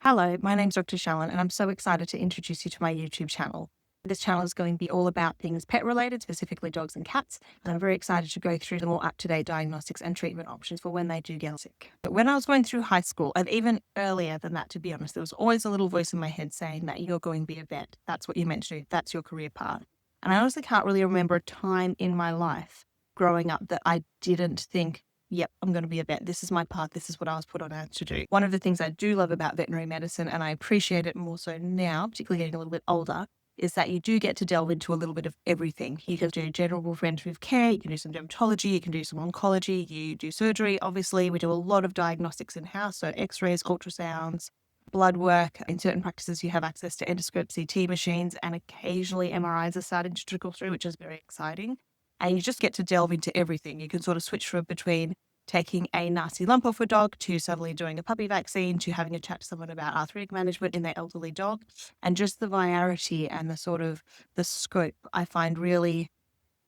Hello, my name's Dr. Shallon, and I'm so excited to introduce you to my YouTube channel. This channel is going to be all about things pet related, specifically dogs and cats, and I'm very excited to go through the more up-to-date diagnostics and treatment options for when they do get sick. But when I was going through high school, and even earlier than that, to be honest, there was always a little voice in my head saying that you're going to be a vet. That's what you're meant to do. That's your career path. And I honestly can't really remember a time in my life growing up that I didn't think, yep, I'm going to be a vet. This is my path. This is what I was put on earth to do. One of the things I do love about veterinary medicine, and I appreciate it more so now, particularly getting a little bit older, is that you do get to delve into a little bit of everything. You can do general preventative care, you can do some dermatology, you can do some oncology, you do surgery. Obviously, we do a lot of diagnostics in-house, so x-rays, ultrasounds, blood work. In certain practices, you have access to endoscope CT machines, and occasionally MRIs are starting to trickle through, which is very exciting. And you just get to delve into everything. You can sort of switch from between taking a nasty lump off a dog to suddenly doing a puppy vaccine to having a chat to someone about arthritic management in their elderly dog. And just the variety and the sort of the scope I find really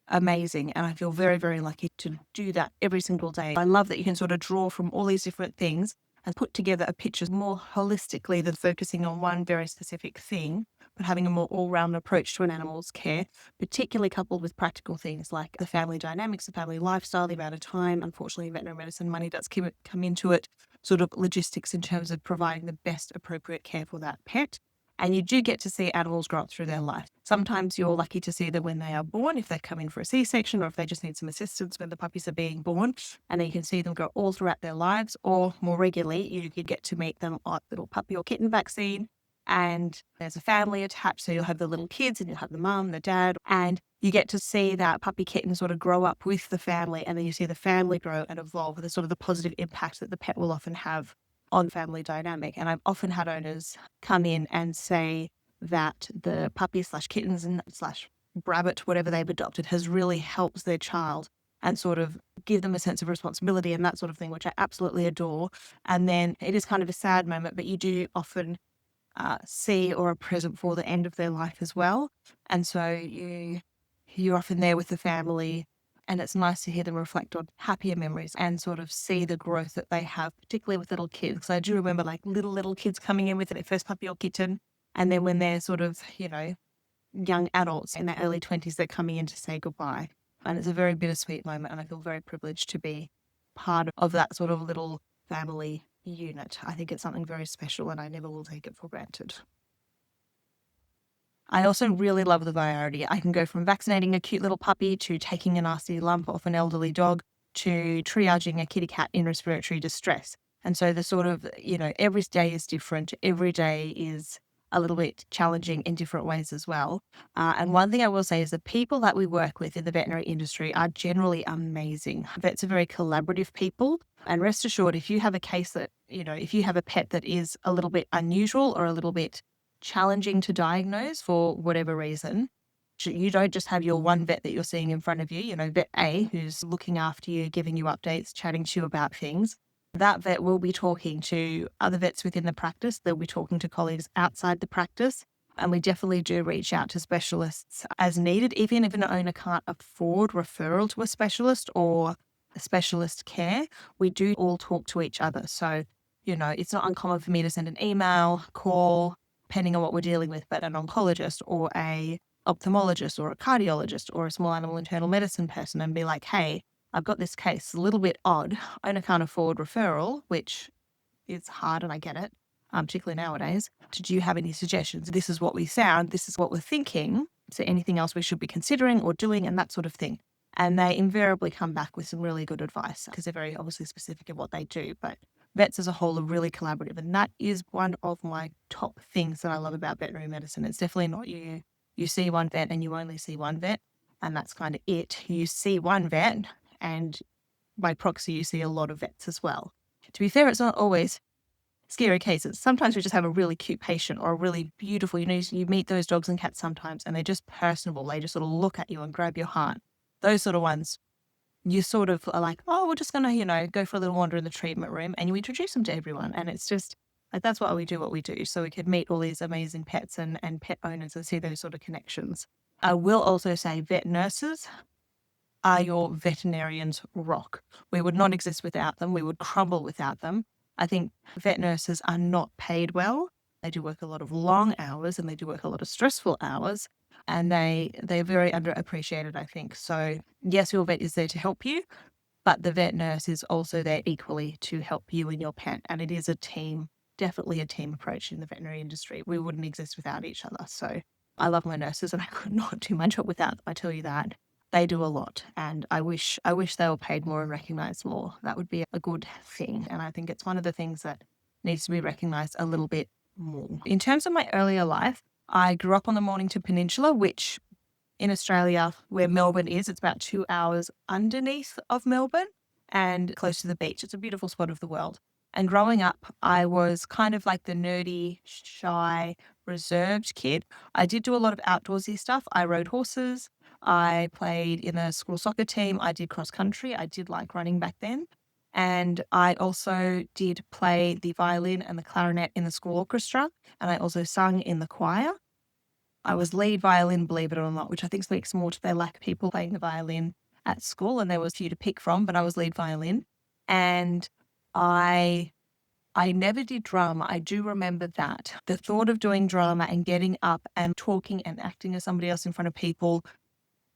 amazing. And I feel very, very lucky to do that every single day. I love that you can sort of draw from all these different things and put together a picture more holistically than focusing on one very specific thing, but having a more all-round approach to an animal's care, particularly coupled with practical things like the family dynamics, the family lifestyle, the amount of time. Unfortunately, in veterinary medicine, money does come into it, sort of logistics in terms of providing the best appropriate care for that pet. And you do get to see animals grow up through their life. Sometimes you're lucky to see them when they are born, if they come in for a C-section, or if they just need some assistance when the puppies are being born, and then you can see them grow all throughout their lives. Or more regularly, you could get to meet them at little puppy or kitten vaccine, and there's a family attached, so you'll have the little kids and you'll have the mum, the dad, and you get to see that puppy kitten sort of grow up with the family, and then you see the family grow and evolve with the sort of the positive impact that the pet will often have on family dynamic. And I've often had owners come in and say that the puppy / kittens and / rabbit, whatever they've adopted, has really helped their child and sort of give them a sense of responsibility and that sort of thing, which I absolutely adore. And then it is kind of a sad moment, but you do often see or are present for the end of their life as well. And so you're often there with the family, and it's nice to hear them reflect on happier memories and sort of see the growth that they have, particularly with little kids. Because I do remember like little kids coming in with their first puppy or kitten, and then when they're sort of, young adults in their early 20s, they're coming in to say goodbye. And it's a very bittersweet moment, and I feel very privileged to be part of that sort of little family unit. I think it's something very special, and I never will take it for granted. I also really love the variety. I can go from vaccinating a cute little puppy to taking a nasty lump off an elderly dog to triaging a kitty cat in respiratory distress. And so the sort of, every day is different. Every day is a little bit challenging in different ways as well. And one thing I will say is the people that we work with in the veterinary industry are generally amazing. Vets are very collaborative people. And rest assured, if you have a case that, if you have a pet that is a little bit unusual or a little bit challenging to diagnose for whatever reason, you don't just have your one vet that you're seeing in front of you, vet A, who's looking after you, giving you updates, chatting to you about things. That vet will be talking to other vets within the practice. They'll be talking to colleagues outside the practice. And we definitely do reach out to specialists as needed, even if an owner can't afford referral to a specialist or a specialist care. We do all talk to each other. So, it's not uncommon for me to send an email, call, depending on what we're dealing with, but an oncologist or a ophthalmologist or a cardiologist or a small animal internal medicine person and be like, hey, I've got this case, it's a little bit odd. Owner can't afford referral, which is hard, and I get it, particularly nowadays. Do you have any suggestions? This is what we found. This is what we're thinking. Is there anything else we should be considering or doing, and that sort of thing? And they invariably come back with some really good advice because they're very obviously specific in what they do. But vets as a whole are really collaborative, and that is one of my top things that I love about veterinary medicine. It's definitely not you see one vet and you only see one vet, and that's kind of it. You see one vet, and by proxy, you see a lot of vets as well. To be fair, it's not always scary cases. Sometimes we just have a really cute patient or a really beautiful, you meet those dogs and cats sometimes, and they're just personable. They just sort of look at you and grab your heart. Those sort of ones, you sort of are like, oh, we're just going to, go for a little wander in the treatment room, and you introduce them to everyone. And it's just like, that's why we do what we do. So we can meet all these amazing pets and pet owners and see those sort of connections. I will also say vet nurses are your veterinarian's rock. We would not exist without them. We would crumble without them. I think vet nurses are not paid well. They do work a lot of long hours and they do work a lot of stressful hours, and they're very underappreciated, I think. So yes, your vet is there to help you, but the vet nurse is also there equally to help you and your pet. And it is a team, definitely a team approach in the veterinary industry. We wouldn't exist without each other. So I love my nurses and I could not do my job without them. I tell you that. They do a lot, and I wish they were paid more and recognized more. That would be a good thing. And I think it's one of the things that needs to be recognized a little bit more. In terms of my earlier life, I grew up on the Mornington Peninsula, which in Australia, where Melbourne is, it's about 2 hours underneath of Melbourne and close to the beach. It's a beautiful spot of the world. And growing up, I was kind of like the nerdy, shy, reserved kid. I did do a lot of outdoorsy stuff. I rode horses. I played in a school soccer team. I did cross country. I did like running back then. And I also did play the violin and the clarinet in the school orchestra. And I also sung in the choir. I was lead violin, believe it or not, which I think speaks more to their lack of people playing the violin at school, and there was a few to pick from, but I was lead violin. And I never did drama. I do remember that. The thought of doing drama and getting up and talking and acting as somebody else in front of people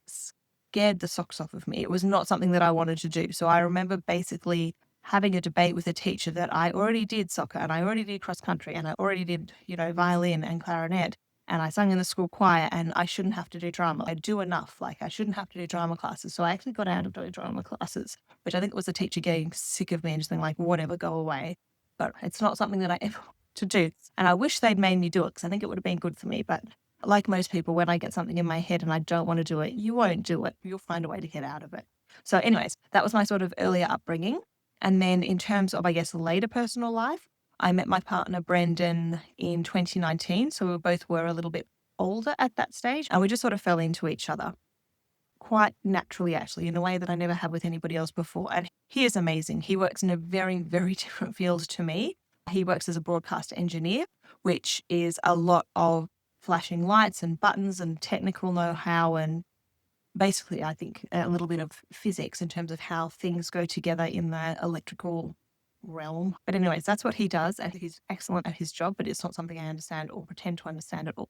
scared the socks off of me. It was not something that I wanted to do. So I remember basically having a debate with a teacher that I already did soccer and I already did cross country and I already did, violin and clarinet. And I sang in the school choir and I shouldn't have to do drama. I do enough. Like I shouldn't have to do drama classes. So I actually got out of doing drama classes, which I think was the teacher getting sick of me and just being like, whatever, go away. But it's not something that I ever want to do. And I wish they'd made me do it because I think it would have been good for me. But like most people, when I get something in my head and I don't want to do it, you won't do it. You'll find a way to get out of it. So anyways, that was my sort of earlier upbringing. And then in terms of, I guess, later personal life, I met my partner, Brendan, in 2019. So we both were a little bit older at that stage and we just sort of fell into each other quite naturally, actually, in a way that I never had with anybody else before. And he is amazing. He works in a very, very different field to me. He works as a broadcast engineer, which is a lot of flashing lights and buttons and technical know-how and basically, I think, a little bit of physics in terms of how things go together in the electrical realm. But anyways, that's what he does, and he's excellent at his job, but it's not something I understand or pretend to understand at all.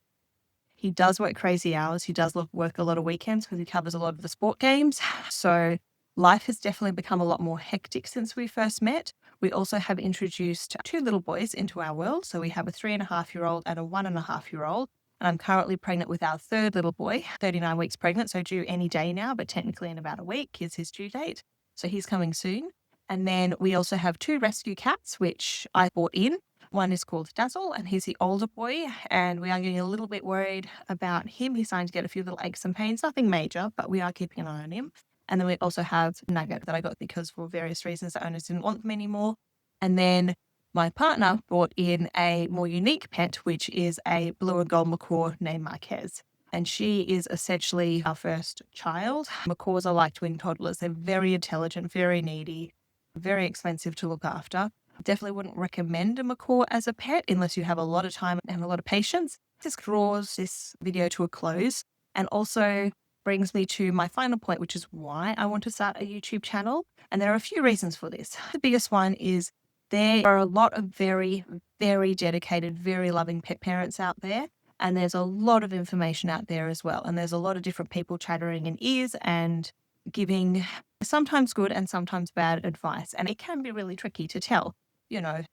He does work crazy hours. He does work a lot of weekends because he covers a lot of the sport games. So life has definitely become a lot more hectic since we first met. We also have introduced 2 little boys into our world. So we have a 3.5-year-old and a 1.5-year-old. And I'm currently pregnant with our 3rd little boy, 39 weeks pregnant, so due any day now, but technically in about a week is his due date. So he's coming soon. And then we also have 2 rescue cats, which I bought in. One is called Dazzle, and he's the older boy, and we are getting a little bit worried about him. He's starting to get a few little aches and pains, nothing major, but we are keeping an eye on him. And then we also have Nugget that I got because for various reasons the owners didn't want them anymore. And then my partner brought in a more unique pet, which is a blue and gold macaw named Marquez. And she is essentially our first child. Macaws are like twin toddlers. They're very intelligent, very needy, very expensive to look after. Definitely wouldn't recommend a macaw as a pet unless you have a lot of time and a lot of patience. This draws this video to a close and also brings me to my final point, which is why I want to start a YouTube channel. And there are a few reasons for this. The biggest one is there are a lot of very, very dedicated, very loving pet parents out there. And there's a lot of information out there as well. And there's a lot of different people chattering in ears and giving sometimes good and sometimes bad advice. And it can be really tricky to tell,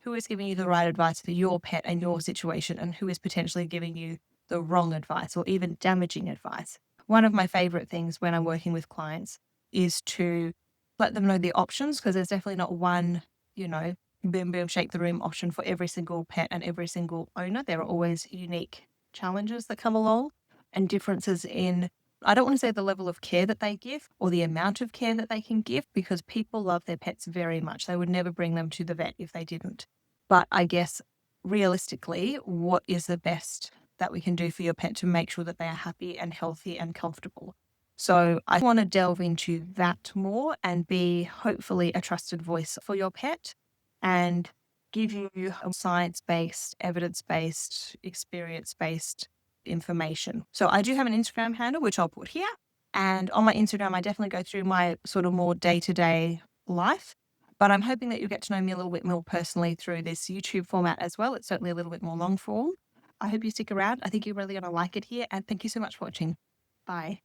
who is giving you the right advice for your pet and your situation and who is potentially giving you the wrong advice or even damaging advice. One of my favorite things when I'm working with clients is to let them know the options, because there's definitely not one, boom, boom, shake the room option for every single pet and every single owner. There are always unique challenges that come along and differences in, I don't want to say the level of care that they give or the amount of care that they can give, because people love their pets very much. They would never bring them to the vet if they didn't. But I guess realistically, what is the best that we can do for your pet to make sure that they are happy and healthy and comfortable? So I want to delve into that more and be hopefully a trusted voice for your pet and give you science-based, evidence-based, experience-based information. So I do have an Instagram handle, which I'll put here. And on my Instagram, I definitely go through my sort of more day-to-day life. But I'm hoping that you'll get to know me a little bit more personally through this YouTube format as well. It's certainly a little bit more long form. I hope you stick around. I think you're really going to like it here. And thank you so much for watching. Bye.